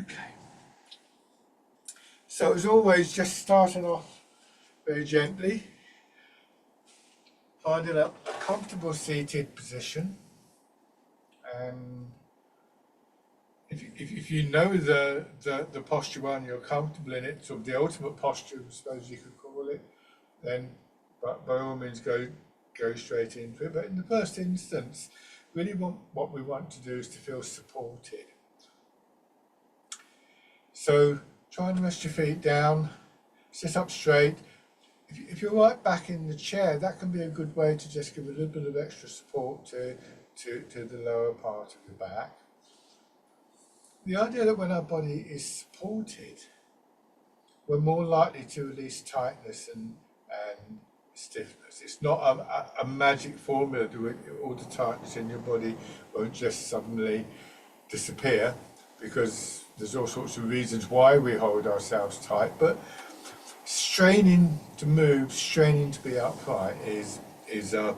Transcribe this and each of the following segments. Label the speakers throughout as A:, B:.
A: Okay. So as always, just starting off very gently, finding a comfortable seated position. And if you know the posture one, you're comfortable in it, sort of the ultimate posture, I suppose you could call it, then by all means go straight into it. But in the first instance, really what we want to do is to feel supported. So try and rest your feet down, sit up straight. If you're right back in the chair, that can be a good way to just give a little bit of extra support to the lower part of your back. The idea that when our body is supported, we're more likely to release tightness and stiffness. It's not a magic formula to it. All the tightness in your body won't just suddenly disappear, because there's all sorts of reasons why we hold ourselves tight, but straining to move, straining to be upright is a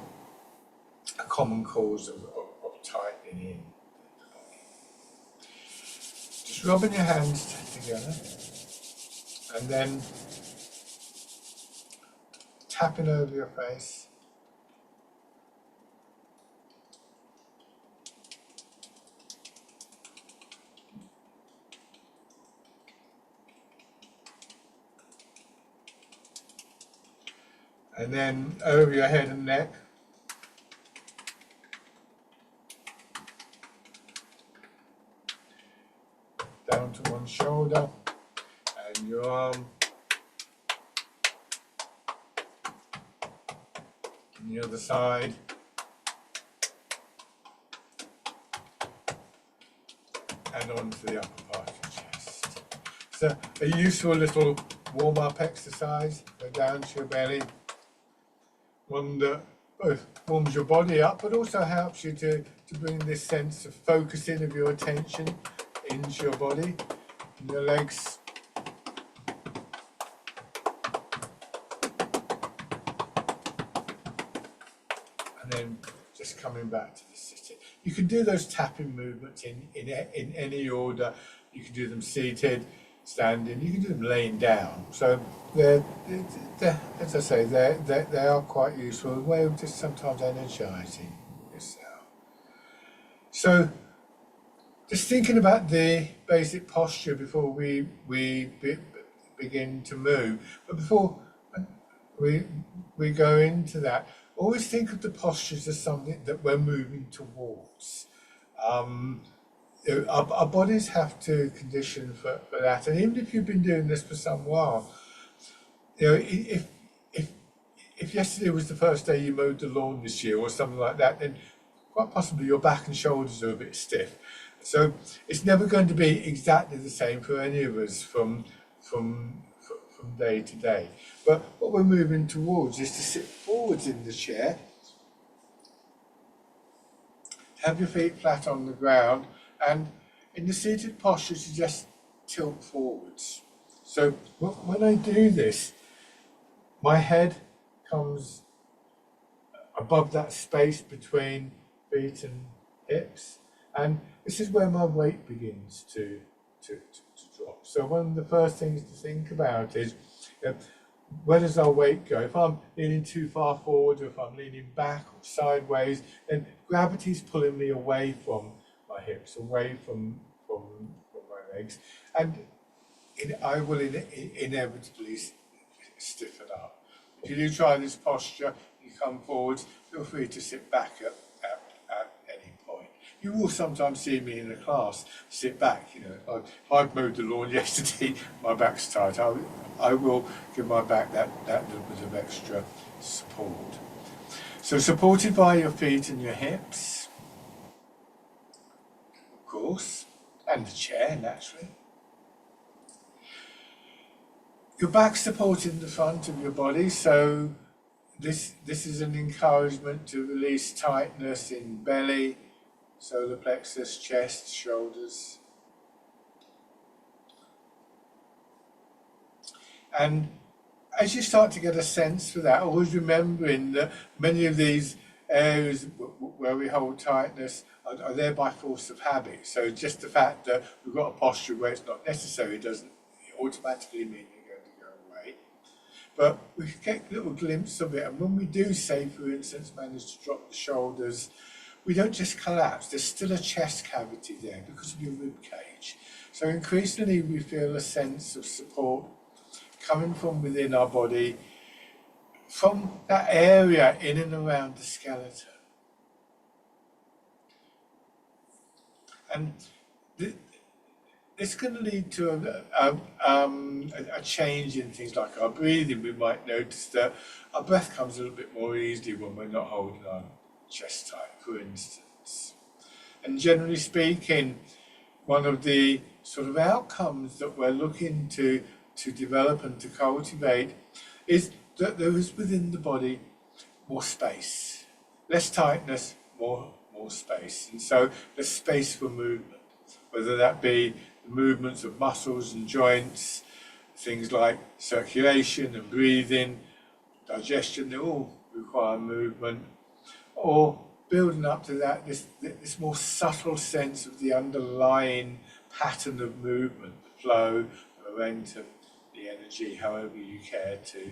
A: common cause of tightening in. Just rubbing your hands together and then tapping over your face. And then over your head and neck. Down to one shoulder and your arm. And the other side. And onto the upper part of your chest. So a useful little warm-up exercise. Go down to your belly. One that both warms your body up, but also helps you to bring this sense of focusing of your attention into your body and your legs. And then just coming back to the sitting. You can do those tapping movements in any order. You can do them seated, standing, you can do them laying down. So they're as I say, they are quite useful, a way of just sometimes energizing yourself. So just thinking about the basic posture before we begin to move. But before we go into that, always think of the postures as something that we're moving towards. Our bodies have to condition for that, and even if you've been doing this for some while, if yesterday was the first day you mowed the lawn this year or something like that, then quite possibly your back and shoulders are a bit stiff. So it's never going to be exactly the same for any of us from day to day. But what we're moving towards is to sit forwards in the chair, have your feet flat on the ground, and in the seated posture to just tilt forwards. So when I do this, my head comes above that space between feet and hips, and this is where my weight begins to drop. So one of the first things to think about is, where does our weight go? If I'm leaning too far forward, or if I'm leaning back or sideways, then gravity's pulling me away from my hips, away from my legs, and I will inevitably stiffen up. If you do try this posture, you come forwards, feel free to sit back at any point. You will sometimes see me in a class sit back. If I've mowed the lawn yesterday, my back's tight. I will give my back that little bit of extra support. So supported by your feet and your hips, of course, and the chair naturally. Your back supported in the front of your body, so this is an encouragement to release tightness in belly, solar plexus, chest, shoulders. And as you start to get a sense for that, always remembering that many of these areas where we hold tightness are there by force of habit. So just the fact that we've got a posture where it's not necessary doesn't automatically mean they're going to go away. But we can get a little glimpse of it, and when we do, say, for instance, manage to drop the shoulders, we don't just collapse. There's still a chest cavity there because of your rib cage. So increasingly we feel a sense of support coming from within our body, from that area in and around the skeleton. And this can lead to a change in things like our breathing. We might notice that our breath comes a little bit more easily when we're not holding our chest tight, for instance. And generally speaking, one of the sort of outcomes that we're looking to develop and to cultivate is that there is within the body more space, less tightness, more space. And so there's space for movement, whether that be the movements of muscles and joints, things like circulation and breathing, digestion, they all require movement, or building up to that, this more subtle sense of the underlying pattern of movement, the flow, the momentum, the energy, however you care to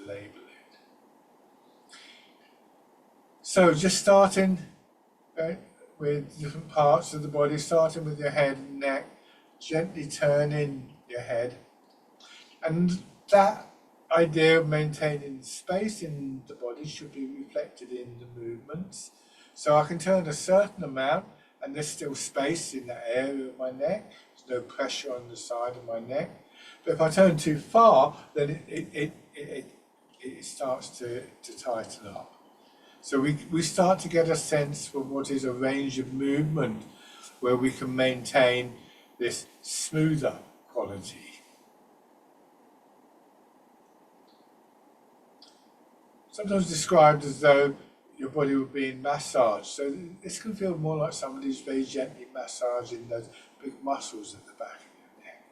A: label it. So just starting with different parts of the body, starting with your head and neck, gently turning your head. And that idea of maintaining space in the body should be reflected in the movements. So I can turn a certain amount and there's still space in that area of my neck. There's no pressure on the side of my neck. But if I turn too far, then it starts to tighten up. So we start to get a sense for what is a range of movement where we can maintain this smoother quality. Sometimes described as though your body would be in massage. So this can feel more like somebody's very gently massaging those big muscles at the back of your neck.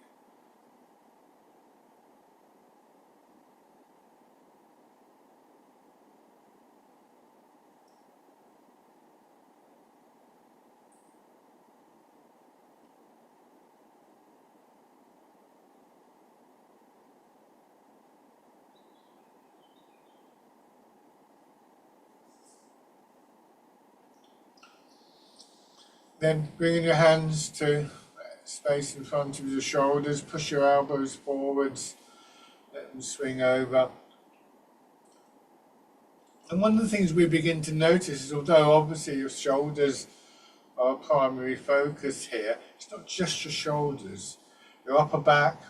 A: Then bringing your hands to space in front of your shoulders, push your elbows forwards, let them swing over. And one of the things we begin to notice is, although obviously your shoulders are a primary focus here, it's not just your shoulders. Your upper back,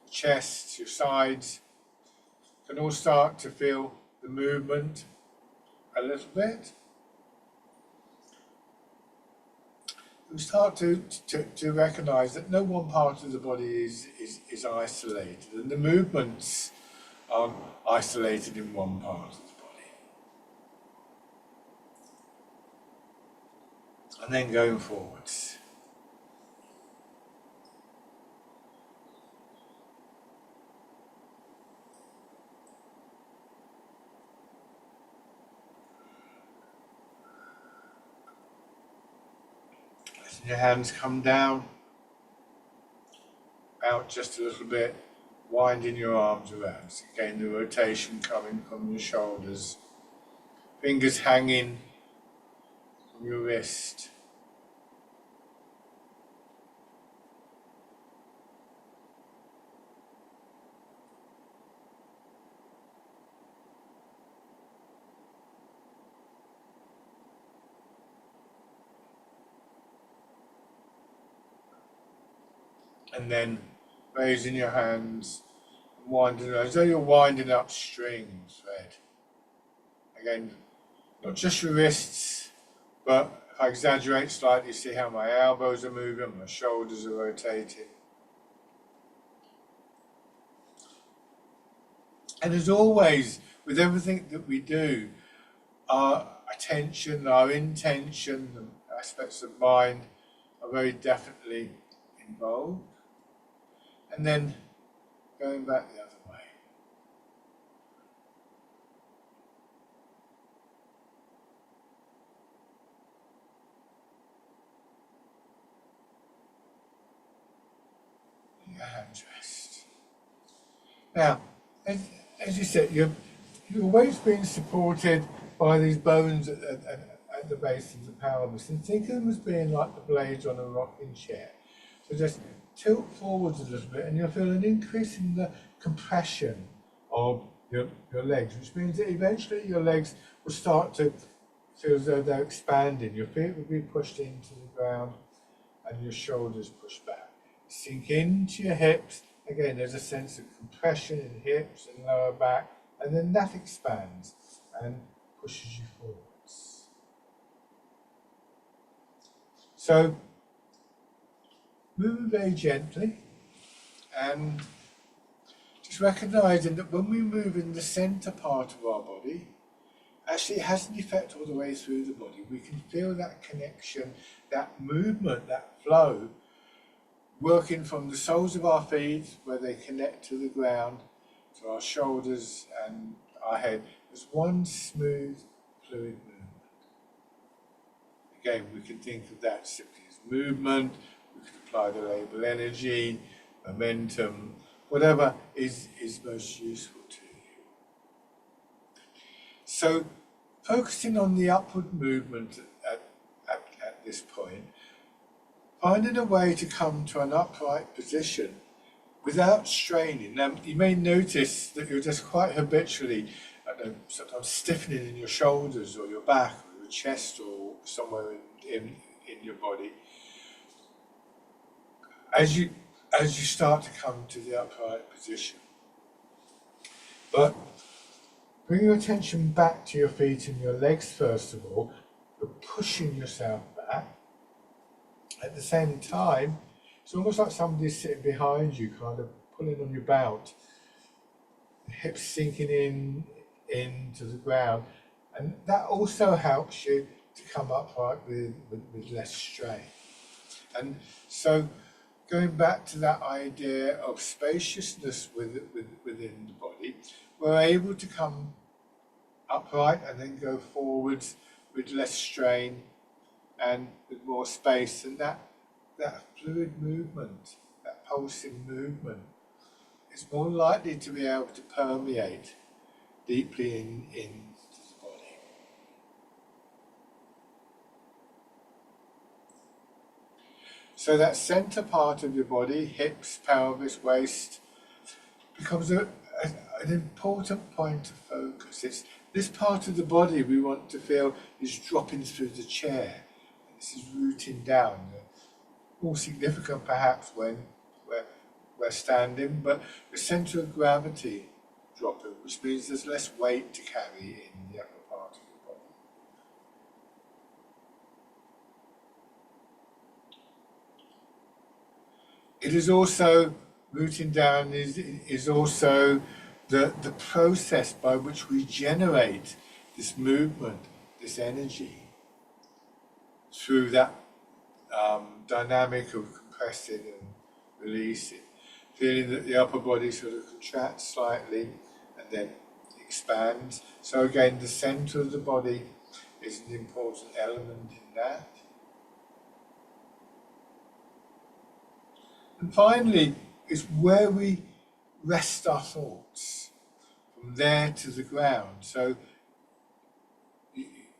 A: your chest, your sides can all start to feel the movement a little bit. We start to recognise that no one part of the body is isolated, and the movements aren't isolated in one part of the body. And then going forwards. Your hands come down, out just a little bit, winding your arms around. So again, the rotation coming from your shoulders, fingers hanging from your wrist. And then raising your hands and winding as though you're winding up string thread. Again, not just your wrists, but if I exaggerate slightly, see how my elbows are moving, my shoulders are rotating. And as always, with everything that we do, our attention, our intention, and aspects of mind are very definitely involved. And then going back the other way. your hands rest. Now, as you said, your weight's being supported by these bones at the base of the pelvis, and think of them as being like the blades on a rocking chair. So just tilt forwards a little bit and you'll feel an increase in the compression of your legs, which means that eventually your legs will start to feel as though they're expanding. Your feet will be pushed into the ground and your shoulders pushed back. Sink into your hips. Again, there's a sense of compression in hips and lower back, and then that expands and pushes you forwards. So, move very gently, and just recognizing that when we move in the center part of our body, actually it has an effect all the way through the body. We can feel that connection, that movement, that flow, working from the soles of our feet, where they connect to the ground, to our shoulders and our head, as one smooth, fluid movement. Again, we can think of that simply as movement. We could apply the label energy, momentum, whatever is most useful to you. So, focusing on the upward movement at this point, finding a way to come to an upright position without straining. Now, you may notice that you're just quite habitually sometimes stiffening in your shoulders or your back or your chest or somewhere in your body as you start to come to the upright position. But bring your attention back to your feet and your legs first of all. You're pushing yourself back. At the same time, it's almost like somebody's sitting behind you, kind of pulling on your belt. The hips sinking into the ground, and that also helps you to come upright with less strain. And so, going back to that idea of spaciousness within the body, we're able to come upright and then go forwards with less strain and with more space, and that fluid movement, that pulsing movement, is more likely to be able to permeate deeply into the body. So that center part of your body, hips, pelvis, waist, becomes an important point of focus. It's this part of the body we want to feel is dropping through the chair. This is rooting down. More significant perhaps when we're standing, but the centre of gravity dropping, which means there's less weight to carry in the upper part of your body. It is also, rooting down is also the process by which we generate this movement, this energy, through that dynamic of compressing and releasing, feeling that the upper body sort of contracts slightly and then expands. So again, the centre of the body is an important element in that. And finally, is where we rest our thoughts, from there to the ground. So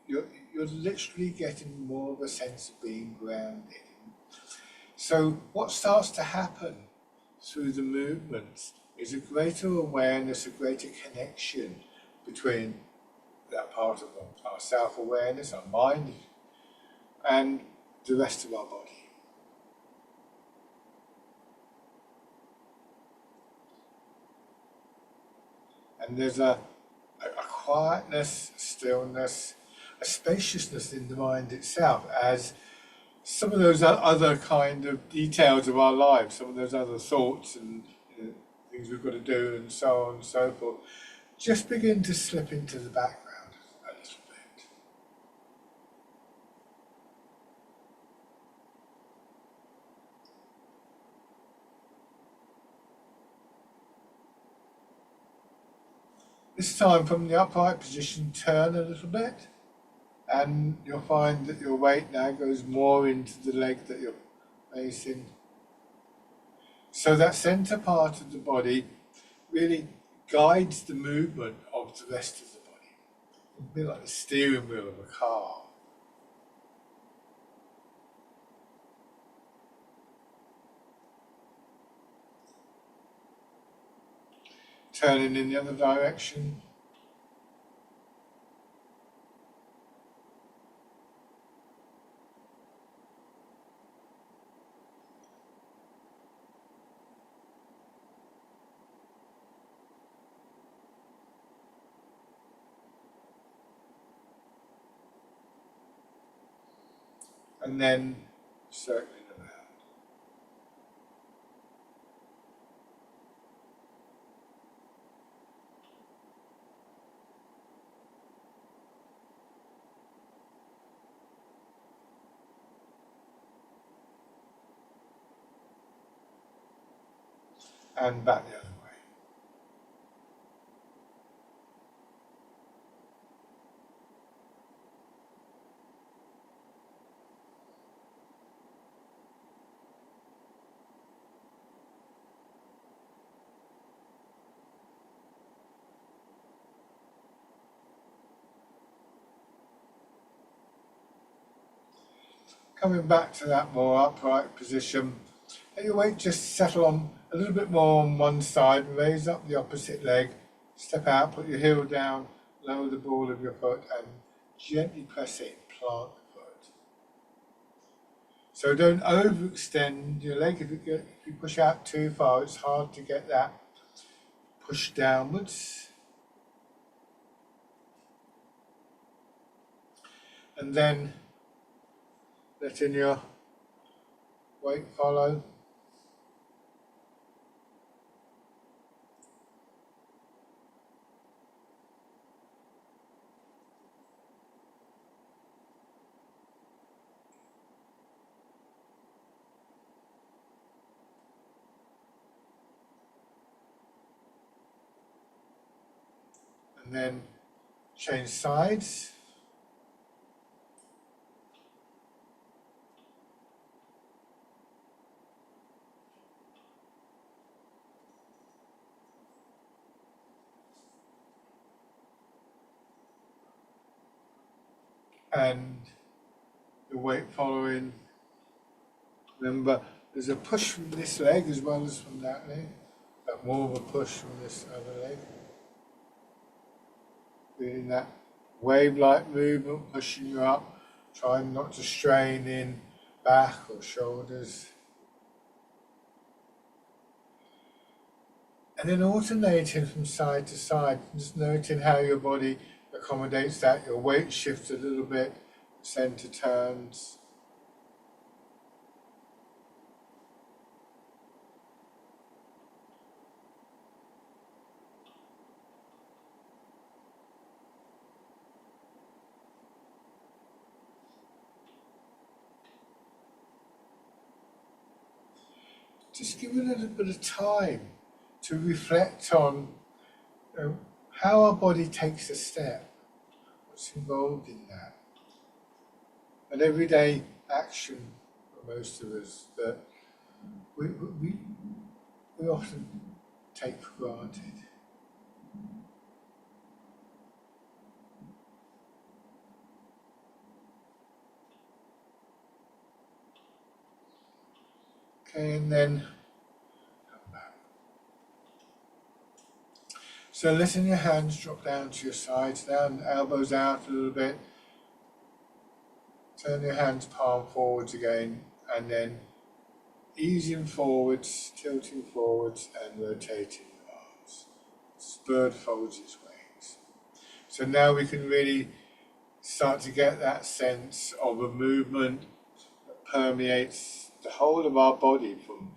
A: you're literally getting more of a sense of being grounded. So what starts to happen through the movements is a greater awareness, a greater connection between that part of our self-awareness, our mind, and the rest of our body. And there's a quietness, a stillness, a spaciousness in the mind itself, as some of those other kind of details of our lives, some of those other thoughts and things we've got to do and so on and so forth, just begin to slip into the background a little bit. This time, from the upright position, turn a little bit, and you'll find that your weight now goes more into the leg that you're facing. So that center part of the body really guides the movement of the rest of the body. A bit like the steering wheel of a car. Turning in the other direction. And then circling around. And back the other way. Coming back to that more upright position, let your weight just settle on a little bit more on one side, raise up the opposite leg, step out, put your heel down, lower the ball of your foot and gently press it, plant the foot. So don't overextend your leg. If you push out too far, it's hard to get that push downwards. And then letting your weight follow. And then change sides. And the weight following. Remember, there's a push from this leg as well as from that leg, but more of a push from this other leg. Feeling that wave-like movement pushing you up, trying not to strain in back or shoulders. And then alternating from side to side, just noting how your body accommodates that. Your weight shifts a little bit, center turns. Just give it a little bit of time to reflect on how our body takes a step, what's involved in that. An everyday action for most of us that we often take for granted. Okay, and then come back. So letting your hands drop down to your sides, down, elbows out a little bit. Turn your hands palm forwards again, and then easing forwards, tilting forwards, and rotating your arms. This bird folds its wings. So now we can really start to get that sense of a movement that permeates the whole of our body, from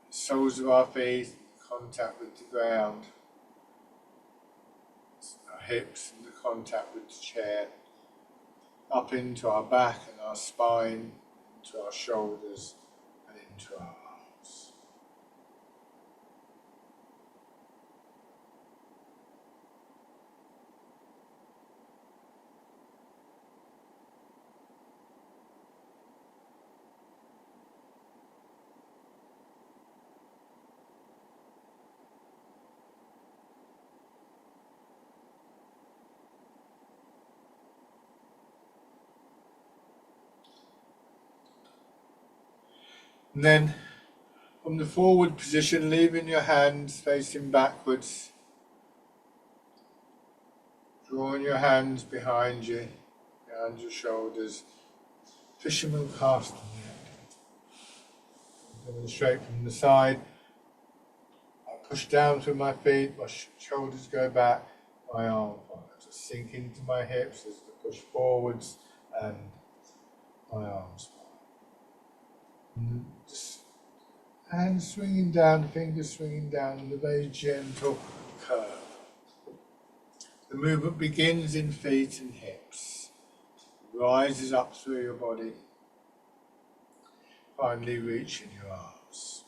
A: the soles of our feet, contact with the ground, our hips and the contact with the chair, up into our back and our spine, into our shoulders and into our arms. And then from the forward position, leaving your hands facing backwards, drawing your hands behind you, behind your shoulders, fisherman cast. Demonstrate from the side. I push down through my feet, my shoulders go back, my arms just sink into my hips as I push forwards, and my arms. And just hands swinging down, fingers swinging down in a very gentle curve. The movement begins in feet and hips, rises up through your body, finally reaching your arms.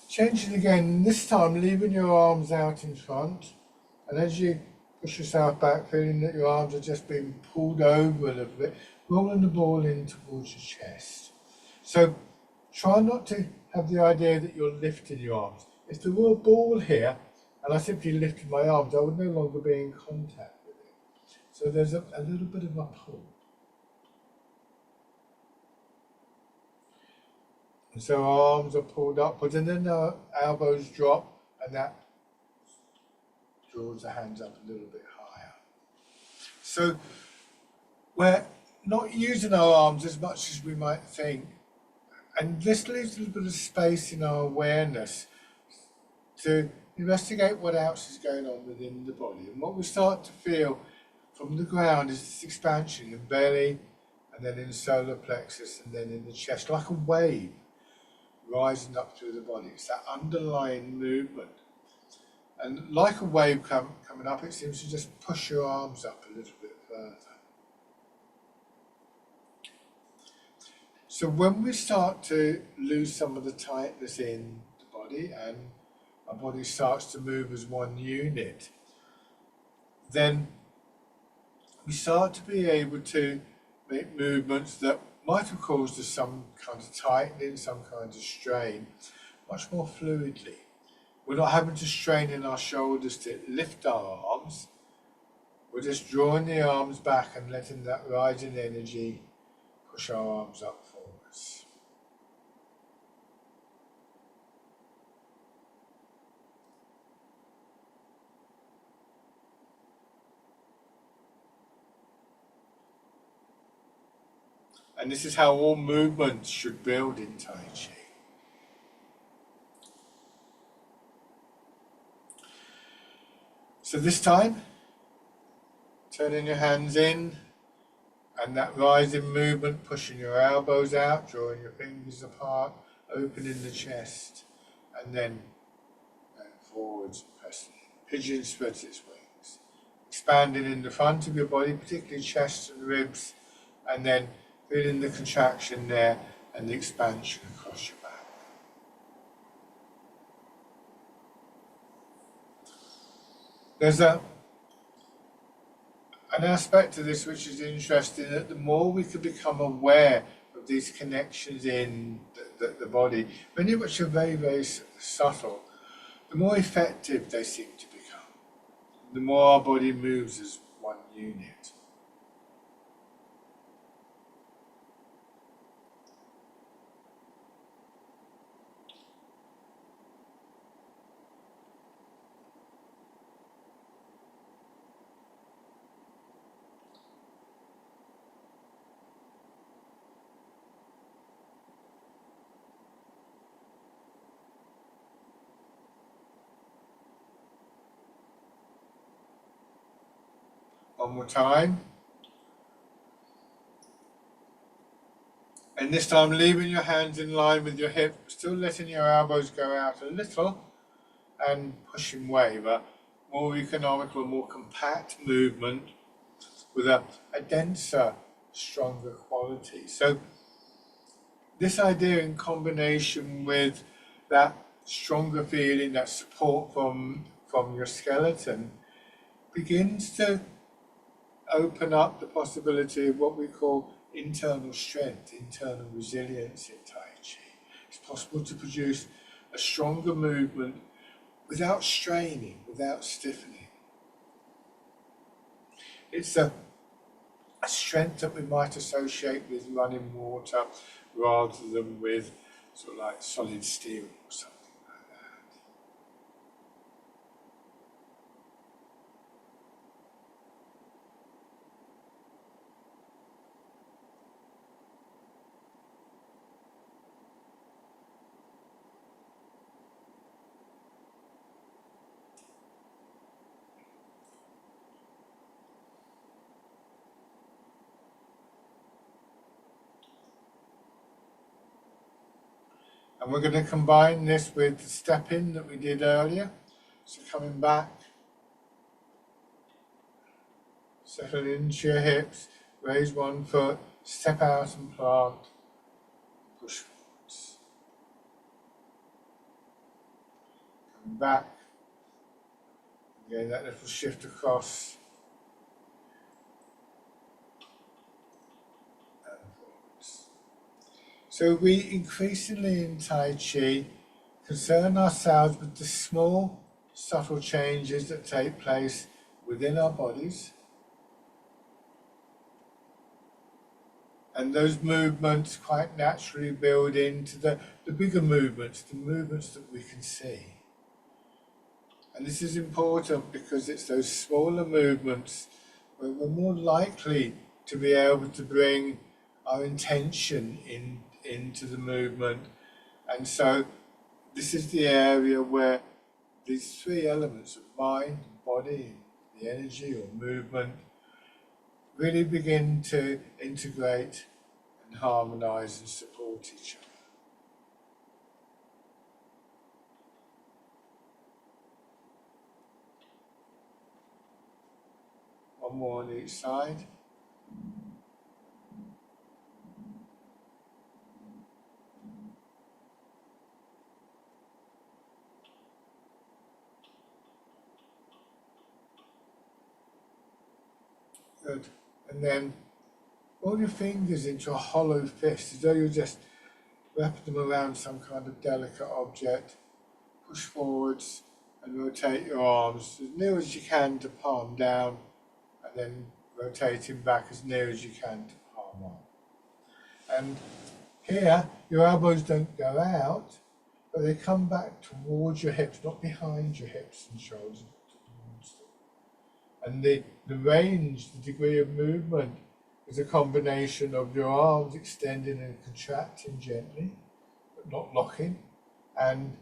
A: Change it again, this time leaving your arms out in front, and as you push yourself back, feeling that your arms are just being pulled over a little bit, rolling the ball in towards your chest. So try not to have the idea that you're lifting your arms. If there were a ball here, and I simply lifted my arms, I would no longer be in contact with it. So there's a little bit of a pull. And so our arms are pulled upwards, and then our elbows drop, and that draws the hands up a little bit higher. So we're not using our arms as much as we might think, and this leaves a little bit of space in our awareness to investigate what else is going on within the body. And what we start to feel from the ground is this expansion in belly, and then in solar plexus, and then in the chest, like a wave rising up through the body. It's that underlying movement. And like a wave coming up, it seems to just push your arms up a little bit further. So when we start to lose some of the tightness in the body and our body starts to move as one unit, then we start to be able to make movements that might have caused us some kind of tightening, some kind of strain, much more fluidly. We're not having to strain in our shoulders to lift our arms. We're just drawing the arms back and letting that rising energy push our arms up forwards. And this is how all movements should build in Tai Chi. So this time, turning your hands in, and that rising movement, pushing your elbows out, drawing your fingers apart, opening the chest, and then going forwards, pressing. Pigeon spreads its wings, expanding in the front of your body, particularly chest and ribs, and then feeling the contraction there and the expansion across your back. There's an aspect to this which is interesting, that the more we can become aware of these connections in the body, many of which are very, very subtle, the more effective they seem to become. The more our body moves as one unit. One more time. And this time leaving your hands in line with your hip, still letting your elbows go out a little, and pushing way, but more economical, more compact movement with a denser, stronger quality. So this idea in combination with that stronger feeling, that support from your skeleton, begins to open up the possibility of what we call internal strength, internal resilience in Tai Chi. It's possible to produce a stronger movement without straining, without stiffening. It's a strength that we might associate with running water rather than with sort of like solid steel or something like that. And we're going to combine this with the step in that we did earlier. So coming back, settle into your hips, raise one foot, step out and plant, push forwards. Coming back, again that little shift across and forwards. So we increasingly in Tai Chi concern ourselves with the small, subtle changes that take place within our bodies. And those movements quite naturally build into the bigger movements, the movements that we can see. And this is important because it's those smaller movements where we're more likely to be able to bring our intention into the movement. And so this is the area where these three elements of mind, body, the energy or movement really begin to integrate and harmonize and support each other. One more on each side. Good. And then roll your fingers into a hollow fist, as though you're just wrapping them around some kind of delicate object. Push forwards and rotate your arms as near as you can to palm down, and then rotating back as near as you can to palm up. And here, your elbows don't go out, but they come back towards your hips, not behind your hips and shoulders, but towards them. And the range, the degree of movement is a combination of your arms extending and contracting gently, but not locking, and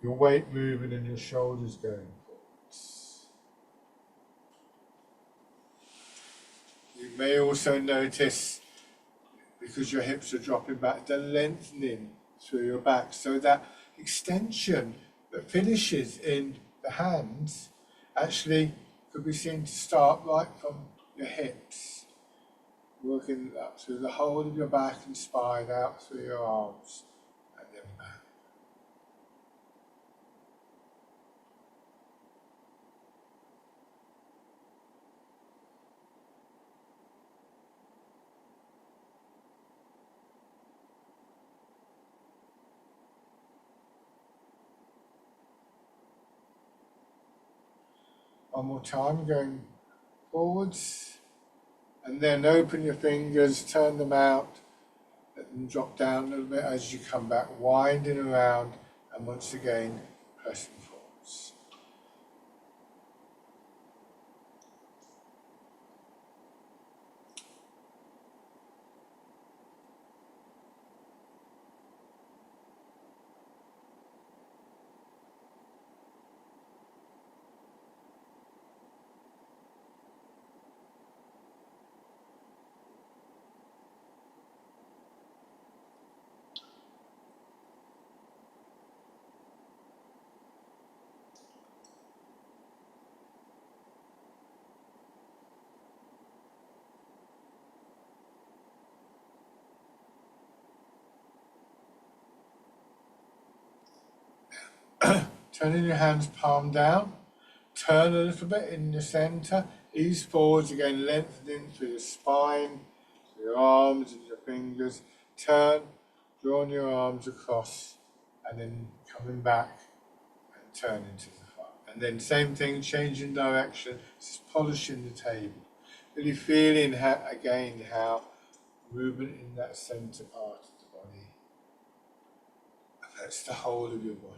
A: your weight moving and your shoulders going forwards. You may also notice, because your hips are dropping back, the lengthening through your back. So that extension that finishes in the hands actually could be seen to start right from your hips, working up through the whole of your back and spine, out through your arms, and then back. One more time, going forwards, and then open your fingers, turn them out, let them drop down a little bit as you come back, winding around, and once again pressing forwards. Turning your hands palm down. Turn a little bit in the center. Ease forwards again, lengthening through your spine, through your arms and your fingers. Turn, drawing your arms across, and then coming back and turning to the front. And then same thing, changing direction, just polishing the table. Really feeling again how movement in that center part of the body affects the whole of your body.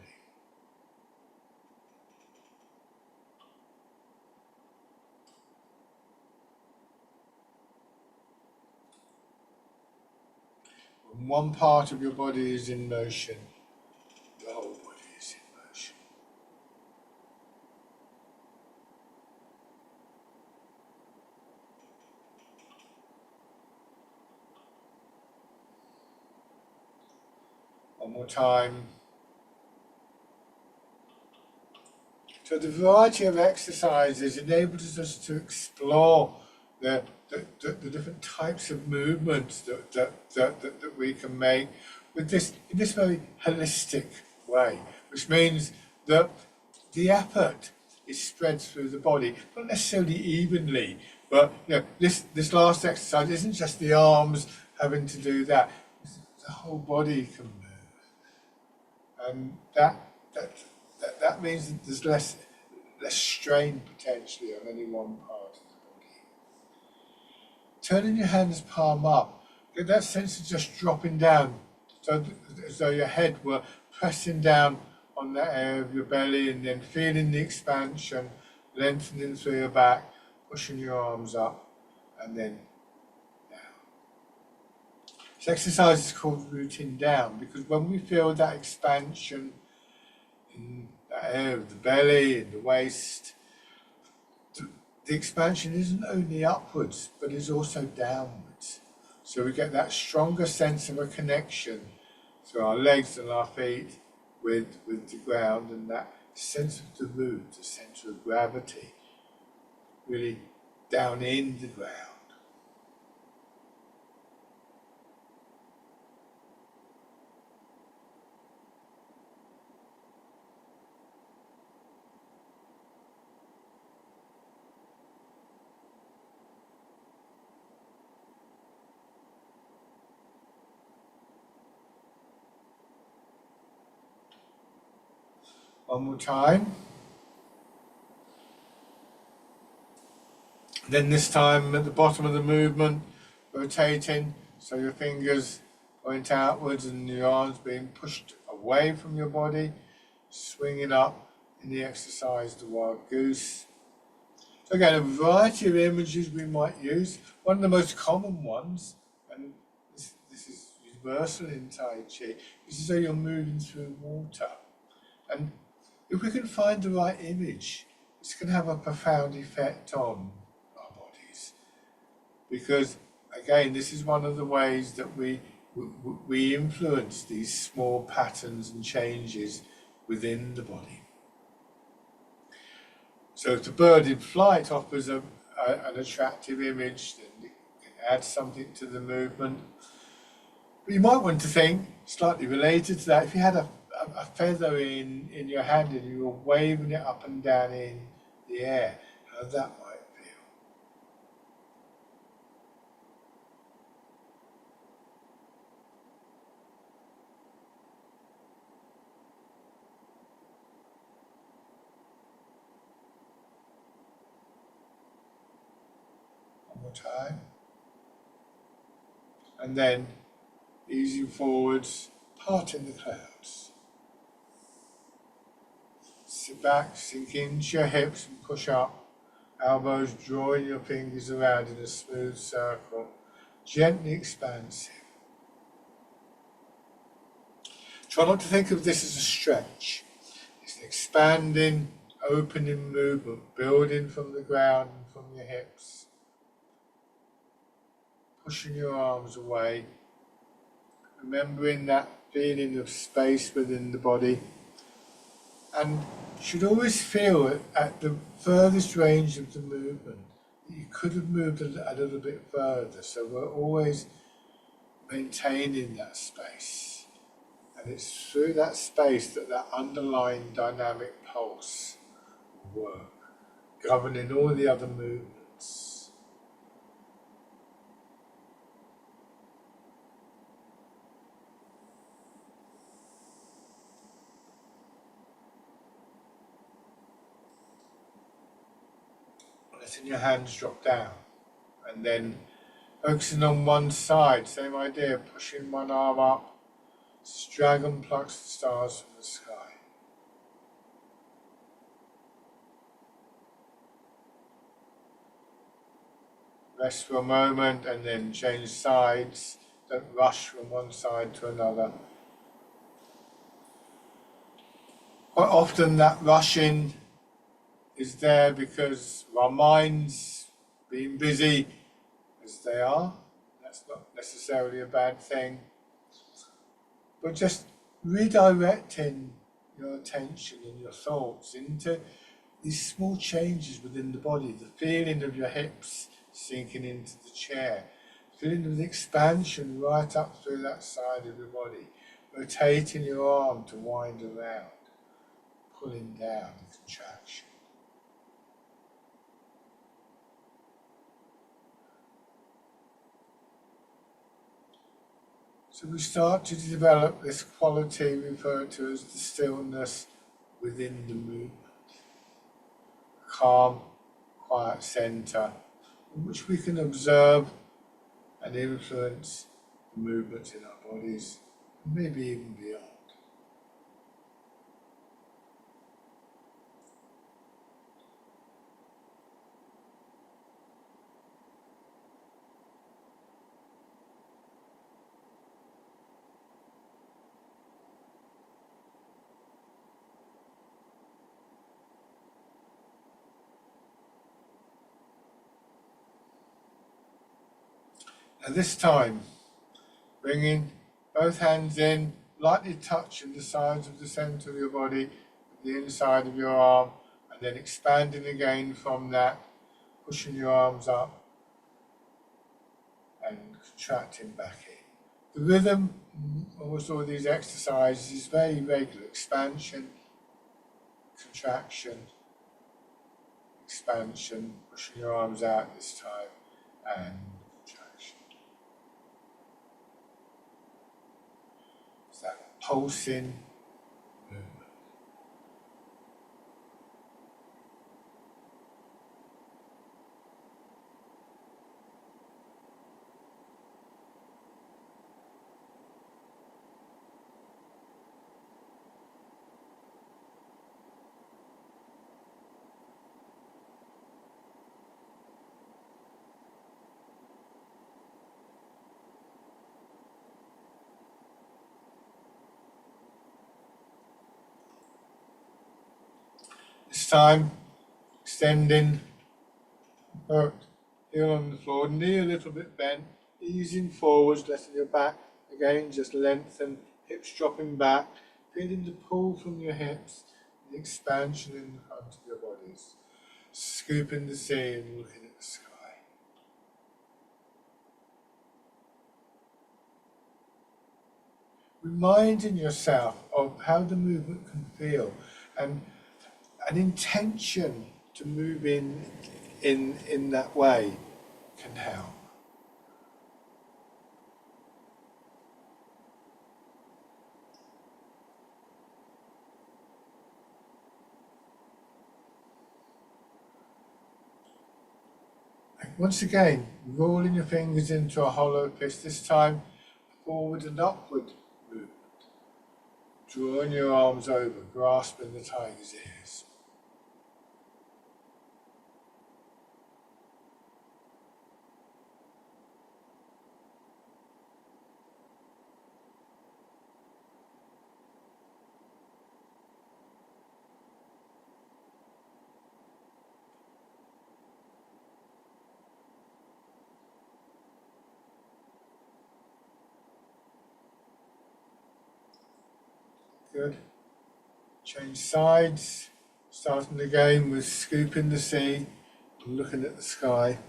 A: When one part of your body is in motion, the whole body is in motion. One more time. So the variety of exercises enables us to explore the different types of movements that we can make with this in this very holistic way, which means that the effort is spread through the body, not necessarily evenly, but this last exercise isn't just the arms having to do that; the whole body can move, and that means that there's less strain potentially on any one part of the body. Turning your hands palm up, get that sense of just dropping down, so as though your head were pressing down on that area of your belly, and then feeling the expansion, lengthening through your back, pushing your arms up, and then down. This exercise is called rooting down, because when we feel that expansion in that area of the belly and the waist, the expansion isn't only upwards, but is also downwards. So we get that stronger sense of a connection through our legs and our feet with the ground, and that sense of the root, the centre of gravity, really down in the ground. One more time. Then this time at the bottom of the movement, rotating so your fingers point outwards and your arms being pushed away from your body, swinging up in the exercise, the wild goose. So again, a variety of images we might use. One of the most common ones, and this is universal in Tai Chi, is as though you're moving through water. And if we can find the right image, this can have a profound effect on our bodies. Because, again, this is one of the ways that we influence these small patterns and changes within the body. So if the bird in flight offers an attractive image, then it can add something to the movement. But you might want to think, slightly related to that, if you had a feather in your hand and you were waving it up and down in the air, how that might feel. One more time. And then easing forwards, parting the clouds. Sit back, sink into your hips and push up. Elbows drawing your fingers around in a smooth circle, gently expansive. Try not to think of this as a stretch. It's an expanding, opening movement, building from the ground and from your hips. Pushing your arms away, remembering that feeling of space within the body, and you should always feel at the furthest range of the movement that you could have moved a little bit further, so we're always maintaining that space And it's through that space that that underlying dynamic pulse will work, governing all the other movements. Letting your hands drop down, and then focusing on one side, same idea, pushing one arm up. Dragon plucks the stars from the sky. Rest for a moment and then change sides. Don't rush from one side to another. Quite often that rushing is there because our minds being busy as they are. That's not necessarily a bad thing. But just redirecting your attention and your thoughts into these small changes within the body, the feeling of your hips sinking into the chair, feeling of the expansion right up through that side of your body, rotating your arm to wind around, pulling down the contraction. So we start to develop this quality referred to as the stillness within the movement. Calm, quiet centre in which we can observe and influence the movements in our bodies, and maybe even beyond. At this time, bringing both hands in, lightly touching the sides of the centre of your body, the inside of your arm, and then expanding again from that, pushing your arms up and contracting back in. The rhythm almost all these exercises is very regular: expansion, contraction, expansion, pushing your arms out this time, and contraction. It's that pulsing movement. This time, extending, heel on the floor, knee a little bit bent, easing forwards, letting your back again just lengthen, hips dropping back, feeling the pull from your hips, the expansion in the front of your bodies, scooping the sea and looking at the sky. Reminding yourself of how the movement can feel, and an intention to move in that way can help. And once again, rolling your fingers into a hollow fist, this time forward and upward movement. Drawing your arms over, grasping the tiger's ears. Good. Change sides, starting again with scooping the sea and looking at the sky.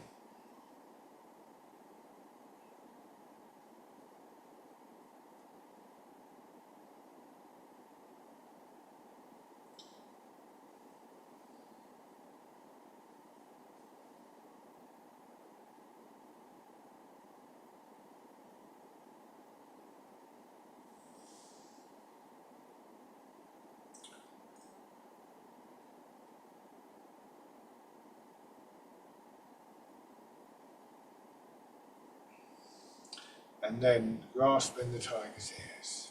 A: and then grasping the tiger's ears.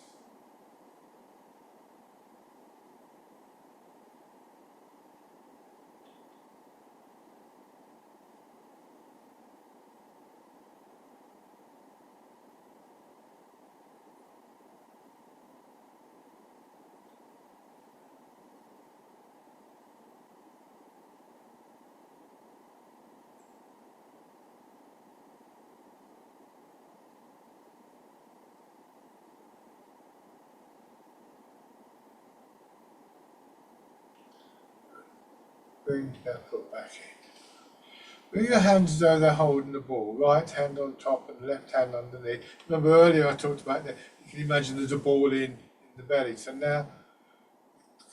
A: Bring that foot back in. Bring your hands as though they're holding the ball. Right hand on top and left hand underneath. Remember earlier I talked about that. You can imagine there's a ball in the belly. So now,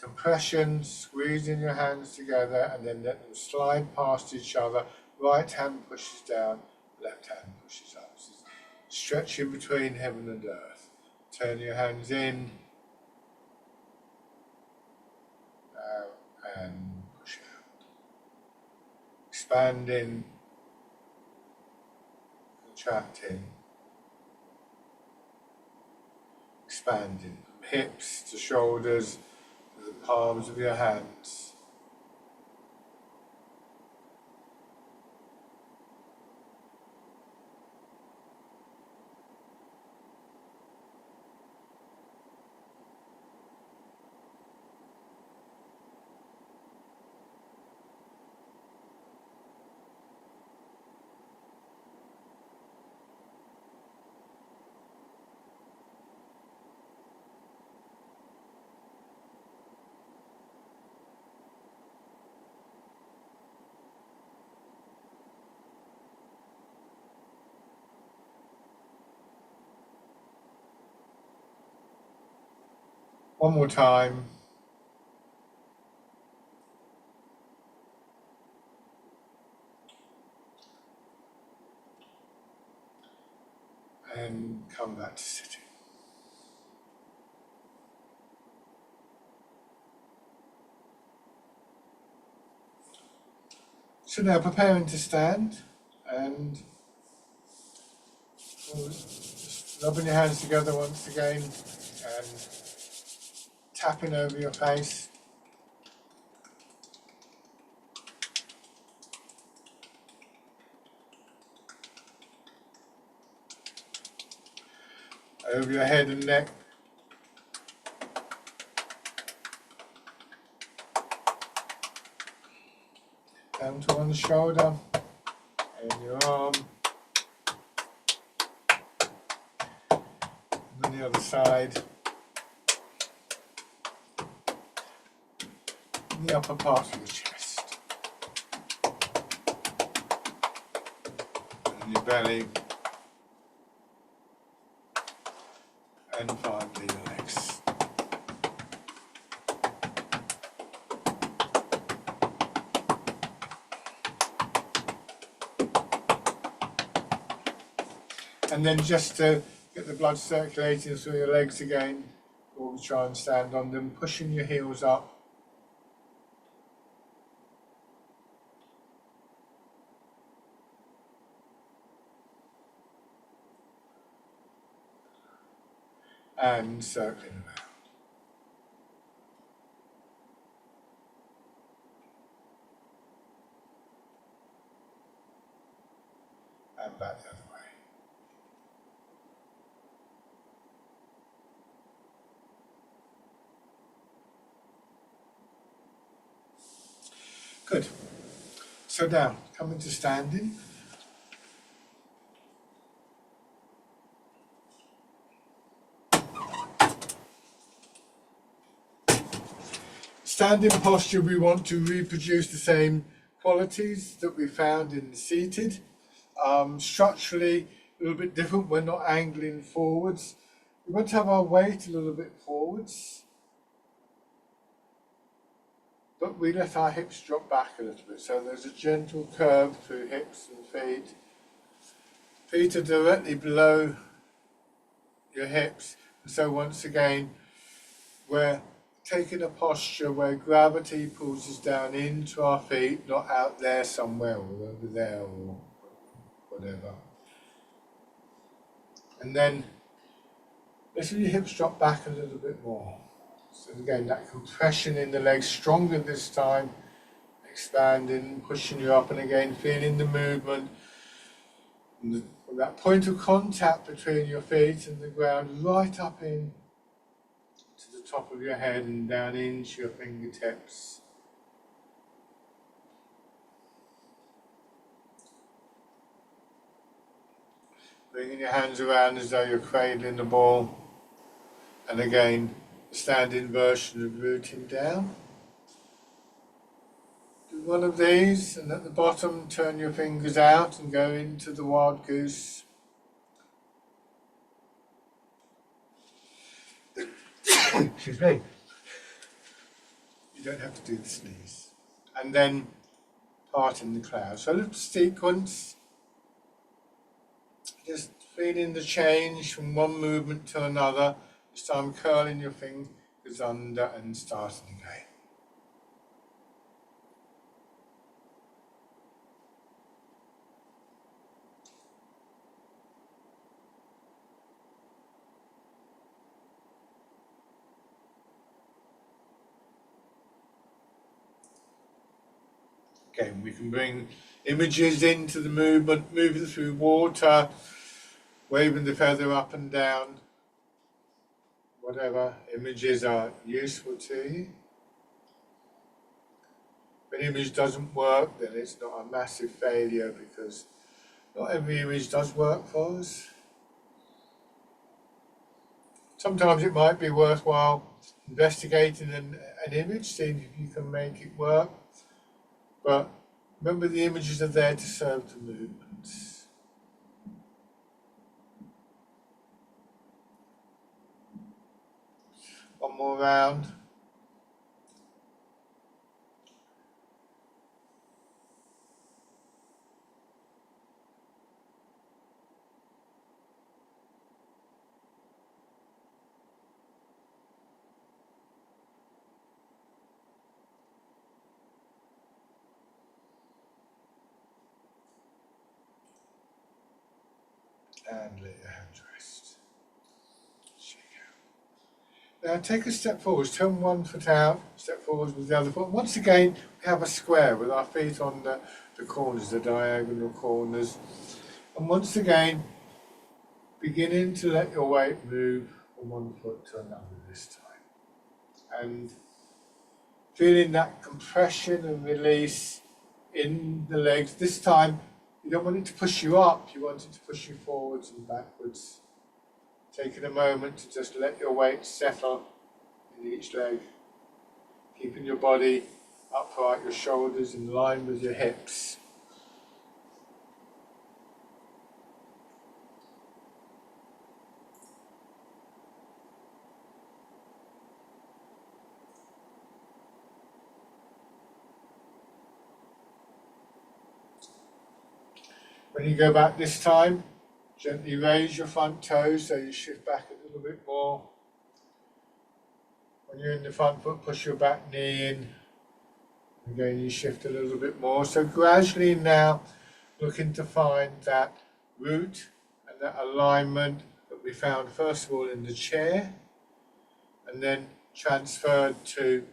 A: compression, squeezing your hands together and then let them slide past each other. Right hand pushes down, left hand pushes up. So stretching between heaven and earth. Turn your hands in, out and push out. Expanding, contracting, expanding from hips to shoulders to the palms of your hands. One more time. And come back to sitting. So now preparing to stand and just rubbing your hands together once again and tapping over your face. Over your head and neck. Down to one shoulder and your arm. And then the other side. And the upper part of your chest. And your belly. And finally the legs. And then just to get the blood circulating through your legs again, before we try and stand on them, pushing your heels up. And circling around. And back the other way. Good. So now, coming to standing. Standing posture, we want to reproduce the same qualities that we found in the seated. Structurally, a little bit different. We're not angling forwards. We want to have our weight a little bit forwards, but we let our hips drop back a little bit. So there's a gentle curve through hips and feet. Feet are directly below your hips. And so once again, we're taking a posture where gravity pulls us down into our feet, not out there somewhere or over there or whatever. And then let's let your hips drop back a little bit more. So again, that compression in the legs stronger this time, expanding, pushing you up, and again feeling the movement from that point of contact between your feet and the ground right up in to the top of your head and down into your fingertips. Bringing your hands around as though you're cradling the ball. And again, the standing version of rooting down. Do one of these, and at the bottom turn your fingers out and go into the wild goose. Excuse me. You don't have to do the sneeze. And then part in the cloud. So a little sequence. Just feeling the change from one movement to another. This time curling your fingers under and starting again. Again, we can bring images into the movement, moving through water, waving the feather up and down, whatever images are useful to you. If an image doesn't work, then it's not a massive failure, because not every image does work for us. Sometimes it might be worthwhile investigating an image, seeing if you can make it work. But remember, the images are there to serve the movements. One more round. And let your hands rest. Shake out. Now take a step forward. Turn one foot out, step forward with the other foot. Once again, we have a square with our feet on the corners, the diagonal corners. And once again, beginning to let your weight move from one foot to another this time. And feeling that compression and release in the legs. This time, you don't want it to push you up, you want it to push you forwards and backwards. Taking a moment to just let your weight settle in each leg. Keeping your body upright, your shoulders in line with your hips. When you go back this time, gently raise your front toes so you shift back a little bit more. When you're in the front foot, push your back knee in. Again, you shift a little bit more. So gradually now, looking to find that root and that alignment that we found first of all in the chair, and then transferred to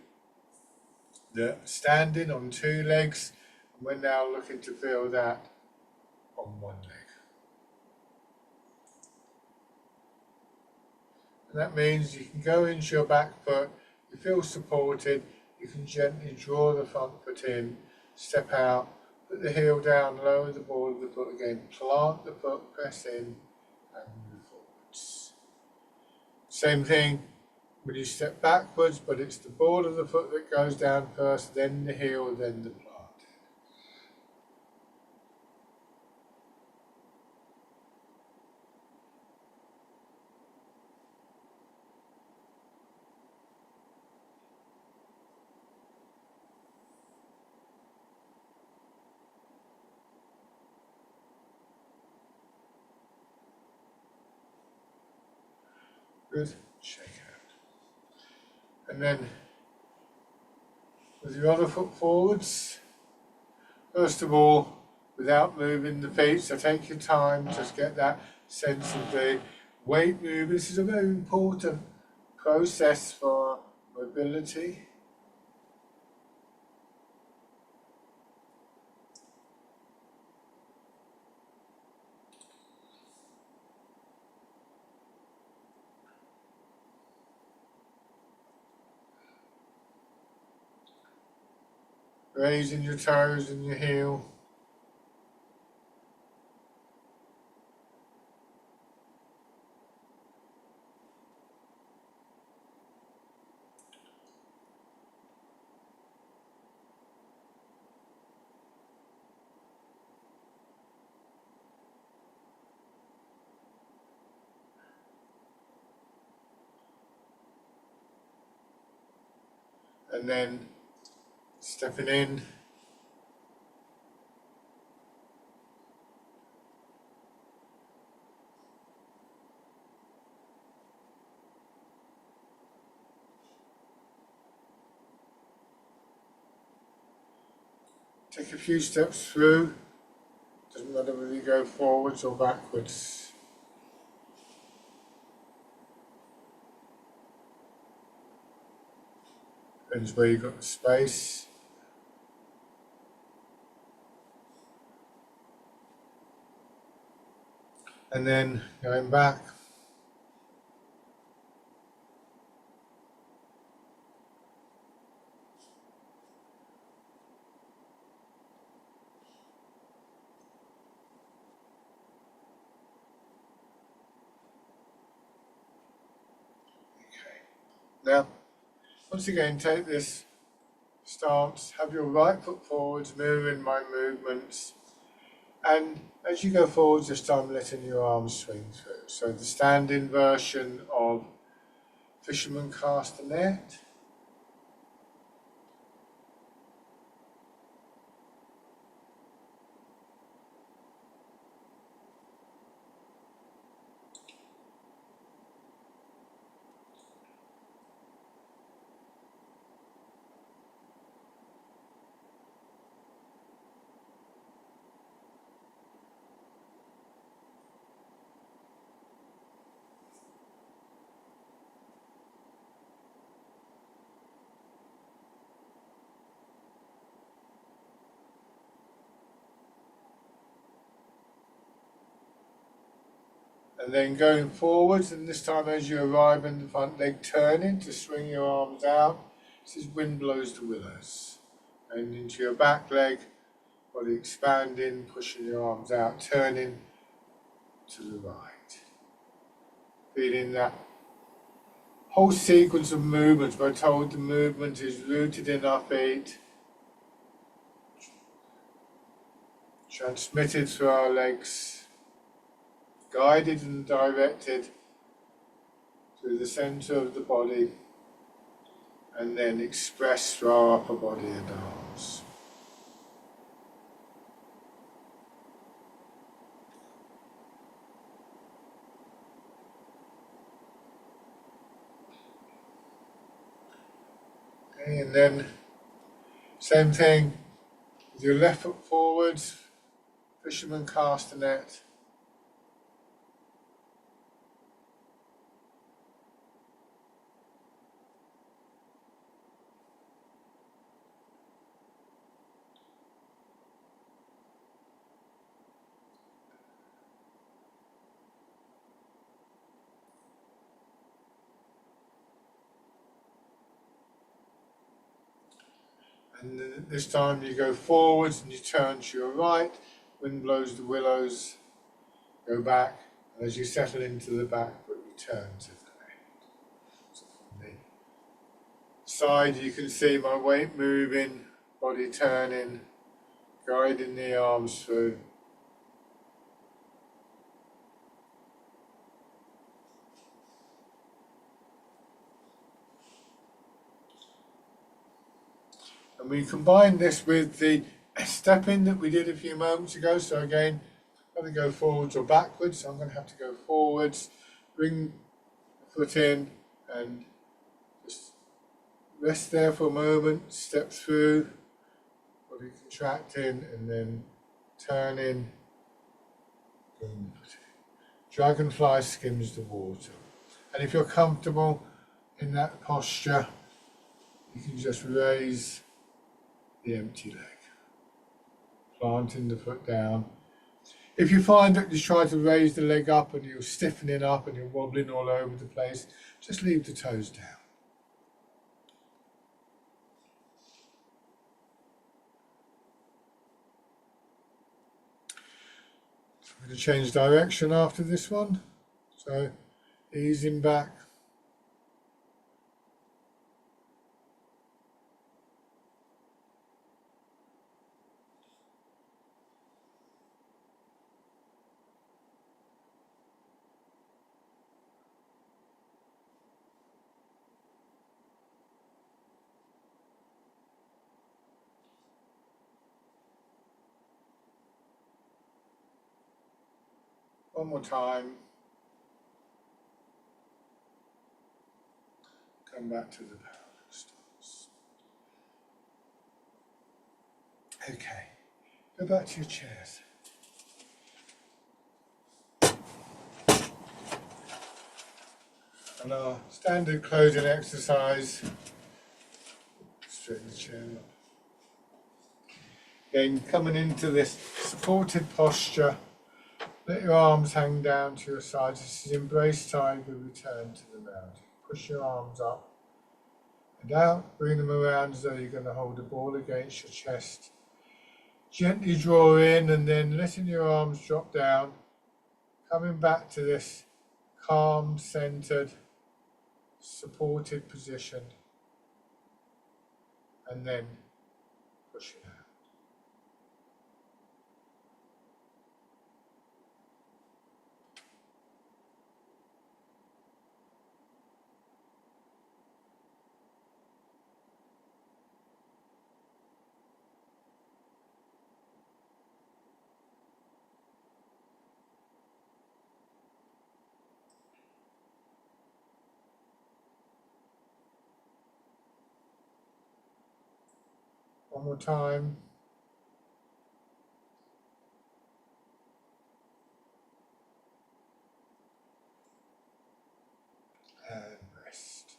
A: the standing on two legs. And we're now looking to feel that on one leg. And that means you can go into your back foot, you feel supported, you can gently draw the front foot in, step out, put the heel down, lower the ball of the foot again, plant the foot, press in, and move forwards. Same thing when you step backwards, but it's the ball of the foot that goes down first, then the heel, then the plant. Good. Shake out. And then with your other foot forwards, first of all, without moving the feet, so take your time, just get that sense of the weight movement. This is a very important process for mobility. Raising your toes and your heel. And then stepping in. Take a few steps through. Doesn't matter whether you go forwards or backwards. Depends where you've got the space. And then going back. Now, once again, take this stance, have your right foot forwards, mirroring my movements. And as you go forwards, this time letting your arms swing through. So the standing version of fisherman cast a net. And then going forwards, and this time as you arrive in the front leg, turning to swing your arms out. This is wind blows the willows. And into your back leg, body expanding, pushing your arms out, turning to the right. Feeling that whole sequence of movements. We're told the movement is rooted in our feet, transmitted through our legs, guided and directed through the center of the body, and then expressed through our upper body and arms. Okay, and then same thing with your left foot forwards, fisherman cast a net. And then this time you go forwards and you turn to your right, wind blows the willows, go back, and as you settle into the back foot, you turn to the left. So from the side you can see my weight moving, body turning, guiding the arms through. And we combine this with the stepping that we did a few moments ago. So again, I'm going to go forwards or backwards. So I'm going to have to go forwards, bring the foot in and just rest there for a moment, step through, body contracting and then turning, bring the foot in. Dragonfly skims the water. And if you're comfortable in that posture, you can just raise the empty leg, planting the foot down. If you find that you try to raise the leg up and you're stiffening up and you're wobbling all over the place, just leave the toes down. I'm going to change direction after this one. So easing back. One more time. Come back to the parallel stance. Okay, go back to your chairs. And our standard closing exercise. Straighten the chair up. Again, coming into this supported posture. Let your arms hang down to your sides. This is embrace tiger, return to the mountain. Push your arms up and out. Bring them around as though you're going to hold a ball against your chest. Gently draw in and then letting your arms drop down. Coming back to this calm, centered, supported position. And then pushing out. One more time. And rest.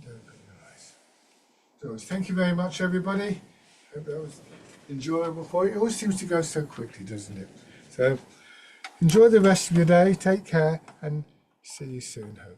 A: Open your eyes. So thank you very much, everybody. Hope that was enjoyable for you. It always seems to go so quickly, doesn't it? So enjoy the rest of your day. Take care and see you soon, hope.